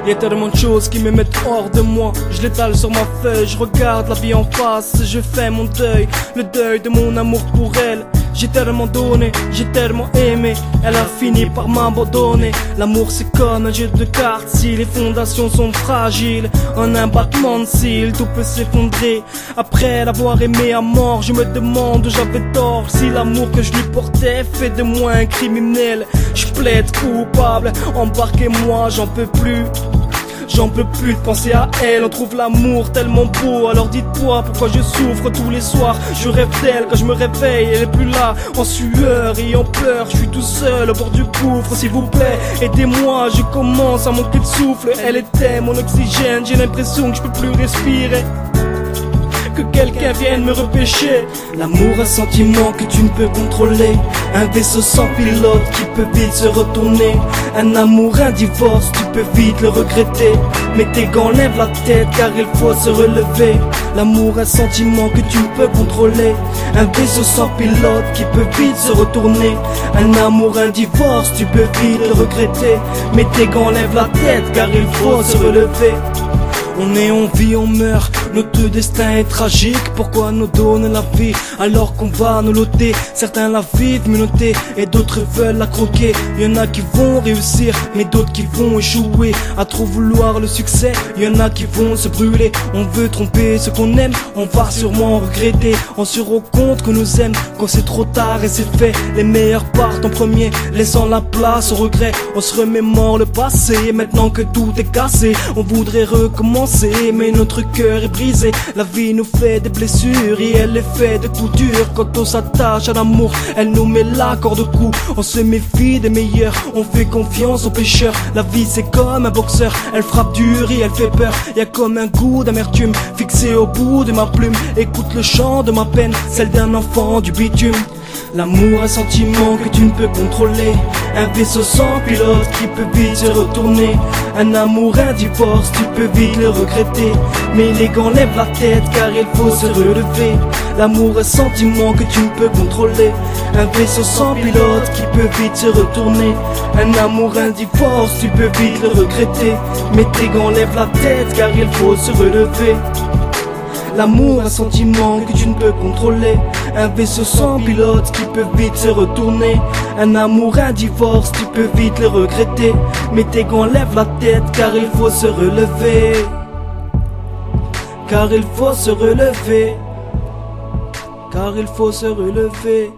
Y'a tellement de choses qui me mettent hors de moi. Je l'étale sur ma feuille, je regarde la vie en face. Je fais mon deuil, le deuil de mon amour pour elle. J'ai tellement donné, j'ai tellement aimé. Elle a fini par m'abandonner. L'amour c'est comme un jeu de cartes. Si les fondations sont fragiles, en un battement de cils, tout peut s'effondrer. Après l'avoir aimé à mort, je me demande où j'avais tort. Si l'amour que je lui portais fait de moi un criminel. Je plaide coupable, embarquez-moi, j'en peux plus. J'en peux plus de penser à elle, on trouve l'amour tellement beau. Alors dites-moi pourquoi je souffre tous les soirs. Je rêve d'elle quand je me réveille, elle est plus là. En sueur et en pleurs, je suis tout seul au bord du gouffre. S'il vous plaît, aidez-moi, je commence à manquer de souffle. Elle était mon oxygène, j'ai l'impression que je peux plus respirer. Que quelqu'un vienne me repêcher. L'amour, un sentiment que tu ne peux contrôler. Un vaisseau sans pilote qui peut vite se retourner. Un amour, un divorce, tu peux vite le regretter. Mais tes gants, lève la tête car il faut se relever. L'amour, un sentiment que tu ne peux contrôler. Un vaisseau sans pilote qui peut vite se retourner. Un amour, un divorce, tu peux vite le regretter. Mais tes gants, lève la tête car il faut se relever. On est, on vit, on meurt, notre destin est tragique. Pourquoi nous donner la vie alors qu'on va nous loter? Certains la vivent menottés et d'autres veulent la croquer. Y'en a qui vont réussir mais d'autres qui vont échouer. À trop vouloir le succès, y'en a qui vont se brûler. On veut tromper ce qu'on aime, on va sûrement regretter. On se rend compte qu'on nous aime quand c'est trop tard et c'est fait. Les meilleurs partent en premier, laissant la place au regret. On se remémore le passé, maintenant que tout est cassé. On voudrait recommencer mais notre cœur est brisé. La vie nous fait des blessures et elle est faite de couture. Quand on s'attache à l'amour, elle nous met la corde au cou. On se méfie des meilleurs, on fait confiance aux pécheurs. La vie c'est comme un boxeur, elle frappe dur et elle fait peur. Y'a comme un goût d'amertume fixé au bout de ma plume. Écoute le chant de ma peine, celle d'un enfant du bitume. L'amour, un sentiment que tu ne peux contrôler. Un vaisseau sans pilote qui peut vite se retourner. Un amour, un divorce, tu peux vite le regretter. Mais les gants, lève la tête car il faut se relever. L'amour, un sentiment que tu ne peux contrôler. Un vaisseau sans pilote qui peut vite se retourner. Un amour, un divorce, tu peux vite le regretter. Mais tes gants, lève la tête car il faut se relever. L'amour, un sentiment que tu ne peux contrôler. Un vaisseau sans pilote qui peut vite se retourner. Un amour, un divorce, tu peux vite le regretter. Mais tes gants, lève la tête car il faut se relever. Car il faut se relever. Car il faut se relever.